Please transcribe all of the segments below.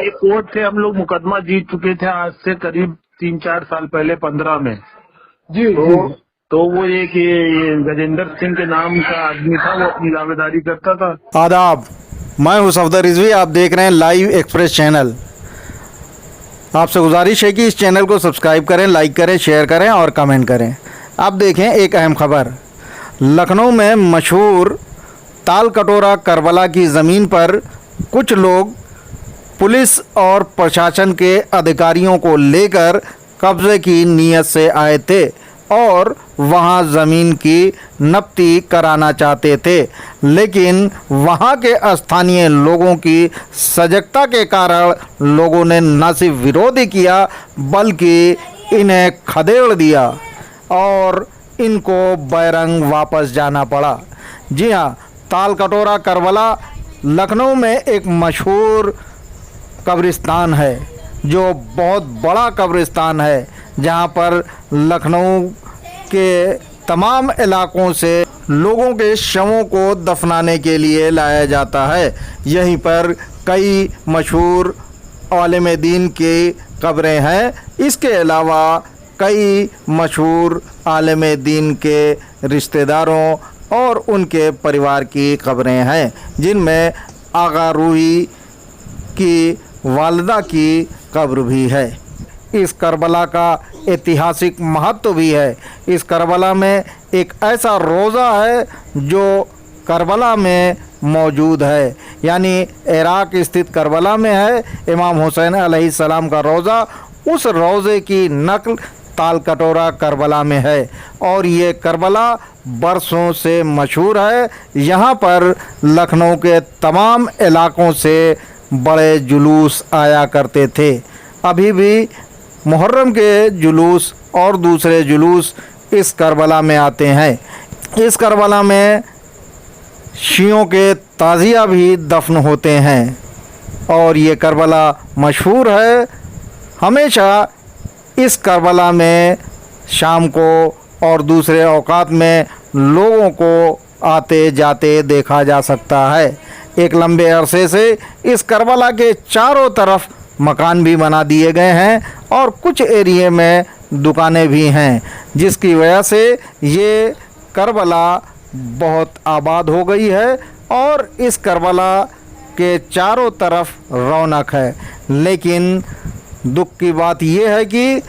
ये कोर्ट से हम लोग मुकदमा जीत चुके थे आज से करीब 3-4 साल पहले 15 में। जी तो वो ये गजेंद्र सिंह के नाम का आदमी था, वो अपनी दावेदारी करता था। आदाब, मैं हूं सफदर रिजवी। आप देख रहे हैं लाइव एक्सप्रेस चैनल। आपसे गुजारिश है कि इस चैनल को सब्सक्राइब करें, लाइक करें, शेयर करें और कमेंट करें। अब देखें एक अहम खबर। लखनऊ में मशहूर ताल कटोरा करबला की ज़मीन पर कुछ लोग पुलिस और प्रशासन के अधिकारियों को लेकर कब्जे की नीयत से आए थे और वहां ज़मीन की नब्ती कराना चाहते थे, लेकिन वहां के स्थानीय लोगों की सजगता के कारण लोगों ने न सिर्फ विरोध ही किया बल्कि इन्हें खदेड़ दिया और इनको बैरंग वापस जाना पड़ा। जी हाँ, ताल कटोरा करबला लखनऊ में एक मशहूर कब्रिस्तान है, जो बहुत बड़ा कब्रिस्तान है, जहां पर लखनऊ के तमाम इलाकों से लोगों के शवों को दफनाने के लिए लाया जाता है। यहीं पर कई मशहूर आलिम दीन की कब्रें हैं। इसके अलावा कई मशहूर आलिम दीन के रिश्तेदारों और उनके परिवार की कब्रें हैं, जिनमें आगा रूही की वालिदा की कब्र भी है। इस करबला का ऐतिहासिक महत्व भी है। इस करबला में एक ऐसा रोज़ा है जो करबला में मौजूद है, यानी इराक़ स्थित करबला में है। इमाम हुसैन अलैहिस्सलाम का रोज़ा, उस रोज़े की नकल ताल कटोरा करबला में है और ये करबला बरसों से मशहूर है। यहाँ पर लखनऊ के तमाम इलाकों से बड़े जुलूस आया करते थे। अभी भी मुहर्रम के जुलूस और दूसरे जुलूस इस करबला में आते हैं। इस करबला में शियों के ताज़िया भी दफन होते हैं और ये करबला मशहूर है। हमेशा इस करबला में शाम को और दूसरे औकात में लोगों को आते जाते देखा जा सकता है। एक लंबे अरसे से इस करबला के चारों तरफ मकान भी बना दिए गए हैं और कुछ एरिए में दुकानें भी हैं, जिसकी वजह से ये करबला बहुत आबाद हो गई है और इस करबला के चारों तरफ रौनक है। लेकिन दुख की बात यह है कि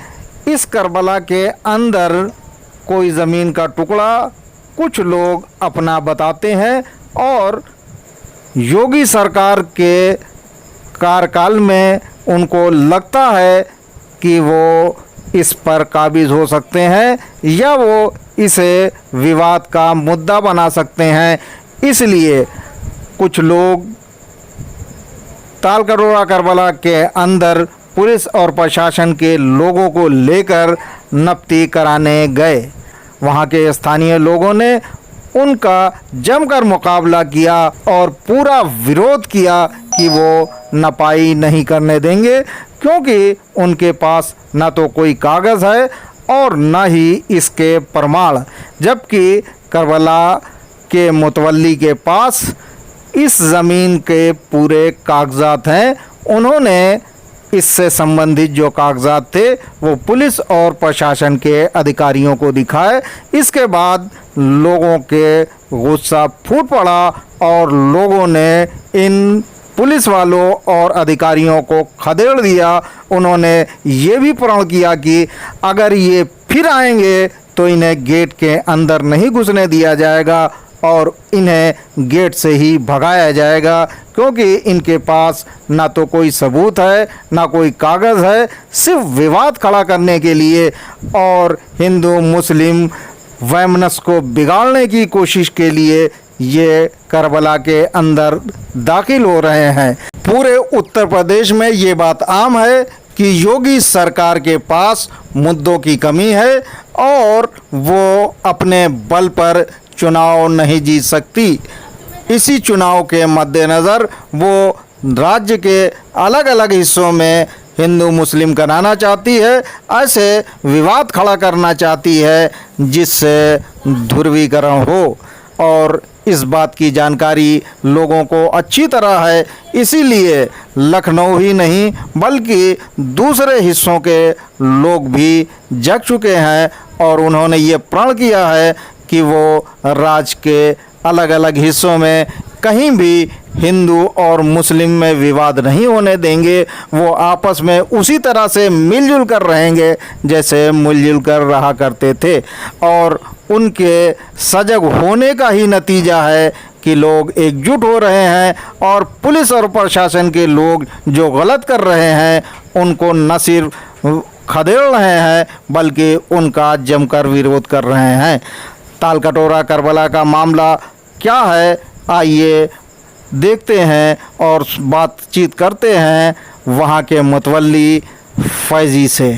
इस करबला के अंदर कोई ज़मीन का टुकड़ा कुछ लोग अपना बताते हैं और योगी सरकार के कार्यकाल में उनको लगता है कि वो इस पर काबिज हो सकते हैं या वो इसे विवाद का मुद्दा बना सकते हैं। इसलिए कुछ लोग ताल कटोरा करबला के अंदर पुलिस और प्रशासन के लोगों को लेकर नब्ती कराने गए। वहाँ के स्थानीय लोगों ने उनका जमकर मुकाबला किया और पूरा विरोध किया कि वो नपाई नहीं करने देंगे, क्योंकि उनके पास न तो कोई कागज़ है और न ही इसके प्रमाण, जबकि करबला के मुतवल्ली के पास इस ज़मीन के पूरे कागज़ात हैं। उन्होंने इससे संबंधित जो कागजात थे वो पुलिस और प्रशासन के अधिकारियों को दिखाए। इसके बाद लोगों के गुस्सा फूट पड़ा और लोगों ने इन पुलिस वालों और अधिकारियों को खदेड़ दिया। उन्होंने ये भी प्रण किया कि अगर ये फिर आएंगे तो इन्हें गेट के अंदर नहीं घुसने दिया जाएगा और इन्हें गेट से ही भगाया जाएगा, क्योंकि इनके पास ना तो कोई सबूत है ना कोई कागज़ है, सिर्फ विवाद खड़ा करने के लिए और हिंदू मुस्लिम वैमनस्य को बिगाड़ने की कोशिश के लिए ये करबला के अंदर दाखिल हो रहे हैं। पूरे उत्तर प्रदेश में ये बात आम है कि योगी सरकार के पास मुद्दों की कमी है और वो अपने बल पर चुनाव नहीं जीत सकती। इसी चुनाव के मद्देनज़र वो राज्य के अलग अलग हिस्सों में हिंदू मुस्लिम कराना चाहती है, ऐसे विवाद खड़ा करना चाहती है जिससे ध्रुवीकरण हो। और इस बात की जानकारी लोगों को अच्छी तरह है, इसीलिए लखनऊ ही नहीं बल्कि दूसरे हिस्सों के लोग भी जग चुके हैं और उन्होंने ये प्रण किया है कि वो राज्य के अलग अलग हिस्सों में कहीं भी हिंदू और मुस्लिम में विवाद नहीं होने देंगे। वो आपस में उसी तरह से मिलजुल कर रहेंगे जैसे मिलजुल कर रहा करते थे और उनके सजग होने का ही नतीजा है कि लोग एकजुट हो रहे हैं और पुलिस और प्रशासन के लोग जो गलत कर रहे हैं उनको न सिर्फ खदेड़ रहे हैं बल्कि उनका जमकर विरोध कर रहे हैं। तालकटोरा करबला का मामला क्या है, आइए देखते हैं और बातचीत करते हैं वहाँ के मुतवल्ली फैजी से।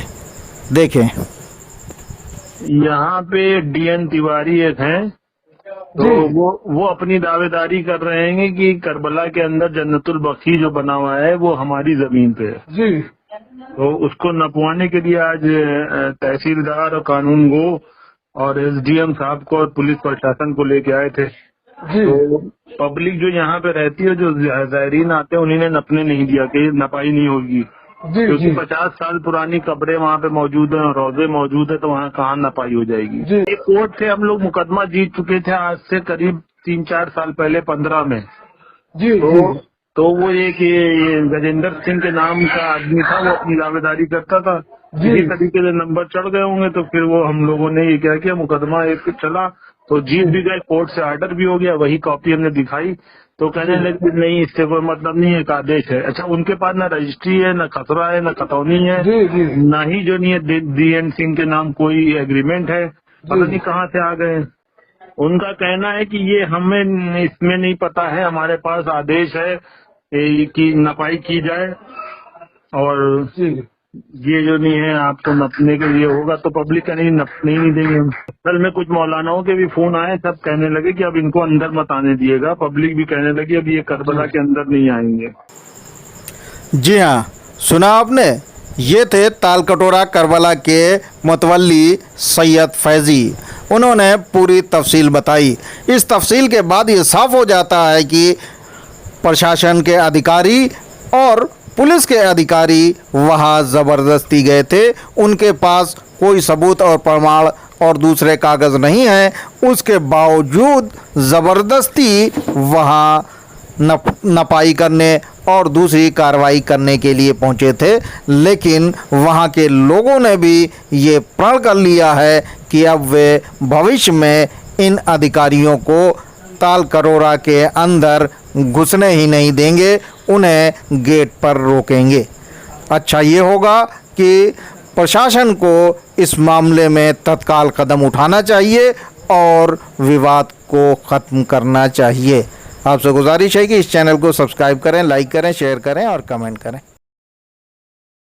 देखें, यहाँ पे डीएन तिवारी एक हैं, तो वो अपनी दावेदारी कर रहे हैं कि करबला के अंदर जन्नतुल बखी जो बना हुआ है वो हमारी जमीन पे है जी। तो उसको नपवाने के लिए आज तहसीलदार और कानून गो और एसडीएम साहब को और पुलिस प्रशासन को लेके आए थे। तो पब्लिक जो यहाँ पे रहती है, जो ज़ायरीन आते हैं, उन्हीं ने नपने नहीं दिया कि नपाई नहीं होगी, क्योंकि 50 साल पुरानी कब्रें वहाँ पे मौजूद हैं, रोजे मौजूद है, तो वहाँ कहाँ नपाई हो जाएगी। एक कोर्ट से हम लोग मुकदमा जीत चुके थे आज से करीब 3-4 साल पहले 15 में जी। तो वो ये कि गजेंद्र सिंह के नाम का आदमी था, वो अपनी दावेदारी करता था, इसी तरीके से नंबर चढ़ गए होंगे। तो फिर वो हम लोगों ने ये क्या किया, मुकदमा एक चला तो जीत भी गए, कोर्ट से आर्डर भी हो गया, वही कॉपी हमने दिखाई तो कहने लगे नहीं इससे कोई मतलब नहीं है, एक आदेश है। अच्छा, उनके पास न रजिस्ट्री है, न खसरा है, न खतौनी है, न ही जो नहीं है डीएन सिंह के नाम कोई एग्रीमेंट है, पता नहीं कहाँ से आ गए। उनका कहना है कि ये हमें इसमें नहीं पता है, हमारे पास आदेश है कि नपाई की जाए और ये जो नहीं है आपको नपने के लिए होगा, तो पब्लिक का नहीं नपने ही नहीं देंगे। कल में कुछ मौलानाओं के भी फोन आए, सब कहने लगे कि अब इनको अंदर मत आने दिएगा। पब्लिक भी कहने लगी अब ये करबला के अंदर नहीं आएंगे। जी हाँ, सुना आपने, ये थे तालकटोरा करबला के मुतवल्ली सैयद फैजी। उन्होंने पूरी तफसील बताई। इस तफसील के बाद ये साफ हो जाता है कि प्रशासन के अधिकारी और पुलिस के अधिकारी वहाँ ज़बरदस्ती गए थे, उनके पास कोई सबूत और प्रमाण और दूसरे कागज़ नहीं हैं, उसके बावजूद ज़बरदस्ती वहाँ नपाई करने और दूसरी कार्रवाई करने के लिए पहुँचे थे। लेकिन वहाँ के लोगों ने भी ये प्रण कर लिया है कि अब वे भविष्य में इन अधिकारियों को तालकटोरा के अंदर घुसने ही नहीं देंगे, उन्हें गेट पर रोकेंगे। अच्छा ये होगा कि प्रशासन को इस मामले में तत्काल कदम उठाना चाहिए और विवाद को ख़त्म करना चाहिए। आपसे गुजारिश है कि इस चैनल को सब्सक्राइब करें, लाइक करें, शेयर करें और कमेंट करें।